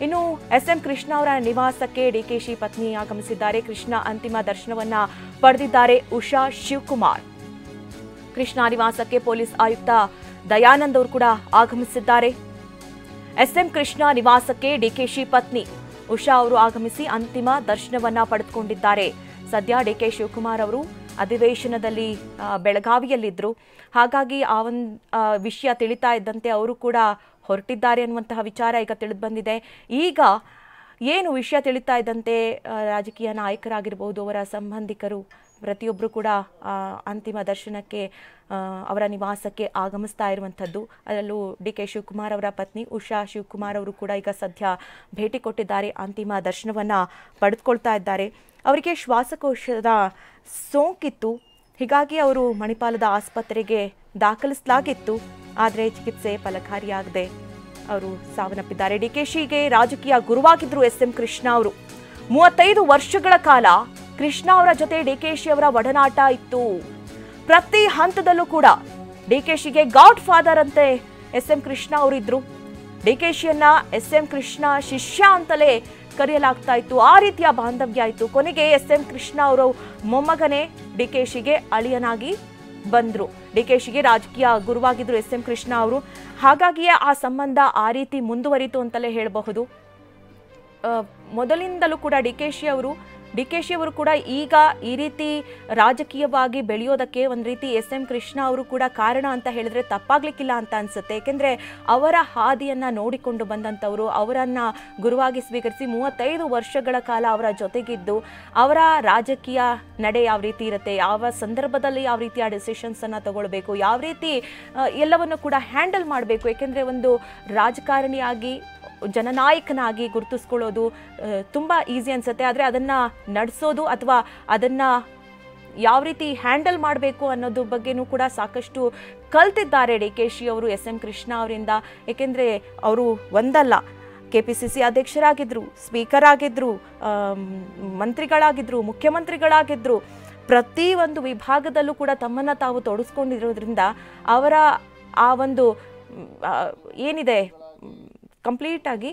ಇನ್ನು ಎಸ್ಎಂ ಕೃಷ್ಣ ಅವರ ನಿವಾಸಕ್ಕೆ ಡಿಕೆಶಿ ಪತ್ನಿ ಆಗಮಿಸಿದ್ದಾರೆ. ಕೃಷ್ಣ ಅಂತಿಮ ದರ್ಶನವನ್ನ ಪಡೆದಿದ್ದಾರೆ. ಉಷಾ ಶಿವಕುಮಾರ್ ಕೃಷ್ಣ ನಿವಾಸಕ್ಕೆ ಪೊಲೀಸ್ ಆಯುಕ್ತ ದಯಾನಂದ್ ಅವರು ಕೂಡ ಆಗಮಿಸಿದ್ದಾರೆ. ಎಸ್ಎಂ ಕೃಷ್ಣ ನಿವಾಸಕ್ಕೆ ಡಿಕೆಶಿ ಪತ್ನಿ ಉಷಾ ಅವರು ಆಗಮಿಸಿ ಅಂತಿಮ ದರ್ಶನವನ್ನ ಪಡೆದುಕೊಂಡಿದ್ದಾರೆ. ಸದ್ಯ ಡಿಕೆ ಶಿವಕುಮಾರ್ ಅವರು ಅಧಿವೇಶನದಲ್ಲಿ ಬೆಳಗಾವಿಯಲ್ಲಿದ್ದರು. ಹಾಗಾಗಿ ಆ ಒಂದು ವಿಷಯ ತಿಳಿತಾ ಇದ್ದಂತೆ ಅವರು ಕೂಡ ಹೊರಟಿದ್ದಾರೆ ಅನ್ನುವಂತಹ ವಿಚಾರ ಈಗ ತಿಳಿದು ಬಂದಿದೆ. ಈಗ ಏನು ವಿಷಯ ತಿಳಿತಾ ಇದ್ದಂತೆ ರಾಜಕೀಯ ನಾಯಕರಾಗಿರ್ಬೋದು, ಅವರ ಸಂಬಂಧಿಕರು ಪ್ರತಿಯೊಬ್ಬರು ಕೂಡ ಅಂತಿಮ ದರ್ಶನಕ್ಕೆ ಅವರ ನಿವಾಸಕ್ಕೆ ಆಗಮಿಸ್ತಾ ಇರುವಂಥದ್ದು. ಅದರಲ್ಲೂ ಡಿಕೆ ಶಿವಕುಮಾರ್ ಅವರ ಪತ್ನಿ ಉಷಾ ಶಿವಕುಮಾರ್ ಅವರು ಕೂಡ ಈಗ ಸದ್ಯ ಭೇಟಿ ಕೊಟ್ಟಿದ್ದಾರೆ. ಅಂತಿಮ ದರ್ಶನವನ್ನು ಪಡೆದುಕೊಳ್ತಾ ಇದ್ದಾರೆ. ಅವರಿಗೆ ಶ್ವಾಸಕೋಶದ ಸೋಂಕಿತ್ತು. ಹೀಗಾಗಿ ಅವರು ಮಣಿಪಾಲದ ಆಸ್ಪತ್ರೆಗೆ ದಾಖಲಿಸಲಾಗಿತ್ತು. ಆದರೆ ಚಿಕಿತ್ಸೆ ಫಲಕಾರಿಯಾಗದೆ ಅವರು ಸಾವನ್ನಪ್ಪಿದ್ದಾರೆ. ಡಿಕೆಶಿಗೆ ರಾಜಕೀಯ ಗುರುವಾಗಿದ್ರು ಎಸ್ಎಂ ಕೃಷ್ಣ ಅವರು. 35 ವರ್ಷಗಳ ಕಾಲ ಕೃಷ್ಣ ಅವರ ಜೊತೆ ಡಿಕೆಶಿ ಅವರ ಒಡನಾಟ ಇತ್ತು. ಪ್ರತಿ ಹಂತದಲ್ಲೂ ಕೂಡ ಡಿಕೆಶಿಗೆ ಗಾಡ್ ಫಾದರ್ ಅಂತೆ ಎಸ್ಎಂ ಕೃಷ್ಣ ಅವರಿದ್ರು. ಡಿಕೆಶಿಯನ್ನ ಎಸ್ಎಂ ಕೃಷ್ಣ ಶಿಷ್ಯ ಅಂತಲೇ ಕರೆಯಲಾಗ್ತಾ ಇತ್ತು. ಆ ರೀತಿಯ ಬಾಂಧವ್ಯ ಆಯಿತು. ಕೊನೆಗೆ ಎಸ್ಎಂ ಕೃಷ್ಣ ಅವರು ಮೊಮ್ಮಗನೇ ಡಿಕೆಶಿಗೆ ಅಳಿಯನಾಗಿ ಬಂದ್ರು. ಡಿಕೆಶಿಗೆ ರಾಜಕೀಯ ಗುರುವಾಗಿದ್ರು ಎಸ್ಎಂ ಕೃಷ್ಣ ಅವರು. ಹಾಗಾಗಿಯೇ ಆ ಸಂಬಂಧ ಆ ರೀತಿ ಮುಂದುವರಿತು ಅಂತಲೇ ಹೇಳಬಹುದು. ಮೊದಲಿಂದಲೂ ಕೂಡ ಡಿಕೆಶಿ ಅವರು ಕೂಡ ಈಗ ಈ ರೀತಿ ರಾಜಕೀಯವಾಗಿ ಬೆಳೆಯೋದಕ್ಕೆ ಒಂದು ರೀತಿ ಎಸ್ಎಂ ಕೃಷ್ಣ ಅವರು ಕೂಡ ಕಾರಣ ಅಂತ ಹೇಳಿದ್ರೆ ತಪ್ಪಾಗ್ಲಿಕ್ಕಿಲ್ಲ ಅಂತ ಅನ್ಸುತ್ತೆ. ಏಕೆಂದರೆ ಅವರ ಹಾದಿಯನ್ನ ನೋಡಿಕೊಂಡು ಬಂದಂಥವರು, ಅವರನ್ನ ಗುರುವಾಗಿ ಸ್ವೀಕರಿಸಿ 35 ವರ್ಷಗಳ ಕಾಲ ಅವರ ಜೊತೆಗಿದ್ದು ಅವರ ರಾಜಕೀಯ ನಡೆ ಯಾವ ರೀತಿ ಇರುತ್ತೆ, ಯಾವ ಸಂದರ್ಭದಲ್ಲಿ ಯಾವ ರೀತಿಯ ಡಿಸಿಷನ್ಸ್ ಅನ್ನ ತಗೊಳ್ಬೇಕು, ಯಾವ ರೀತಿ ಎಲ್ಲವನ್ನು ಕೂಡ ಹ್ಯಾಂಡಲ್ ಮಾಡಬೇಕು. ಏಕೆಂದರೆ ಒಂದು ರಾಜಕಾರಣಿಯಾಗಿ ಜನನಾಯಕನಾಗಿ ಗುರುತಿಸ್ಕೊಳ್ಳೋದು ತುಂಬ ಈಸಿ ಅನ್ಸುತ್ತೆ. ಆದರೆ ಅದನ್ನು ನಡೆಸೋದು ಅಥವಾ ಅದನ್ನು ಯಾವ ರೀತಿ ಹ್ಯಾಂಡಲ್ ಮಾಡಬೇಕು ಅನ್ನೋದು ಬಗ್ಗೆನೂ ಕೂಡ ಸಾಕಷ್ಟು ಕಲ್ತಿದ್ದಾರೆ ಡಿಕೆಶಿ ಅವರು ಎಸ್ಎಂ ಕೃಷ್ಣ ಅವರಿಂದ. ಏಕೆಂದರೆ ಅವರು ಒಂದಲ್ಲ, ಕೆಪಿಸಿಸಿ ಅಧ್ಯಕ್ಷರಾಗಿದ್ದರು, ಸ್ಪೀಕರ್ ಆಗಿದ್ದರು, ಮಂತ್ರಿಗಳಾಗಿದ್ದರು, ಮುಖ್ಯಮಂತ್ರಿಗಳಾಗಿದ್ದರು. ಪ್ರತಿ ಒಂದು ವಿಭಾಗದಲ್ಲೂ ಕೂಡ ತಮ್ಮನ್ನು ತಾವು ತೊಡಗಿಸ್ಕೊಂಡಿರೋದ್ರಿಂದ ಅವರ ಆ ಒಂದು ಏನಿದೆ ಕಂಪ್ಲೀಟ್ ಆಗಿ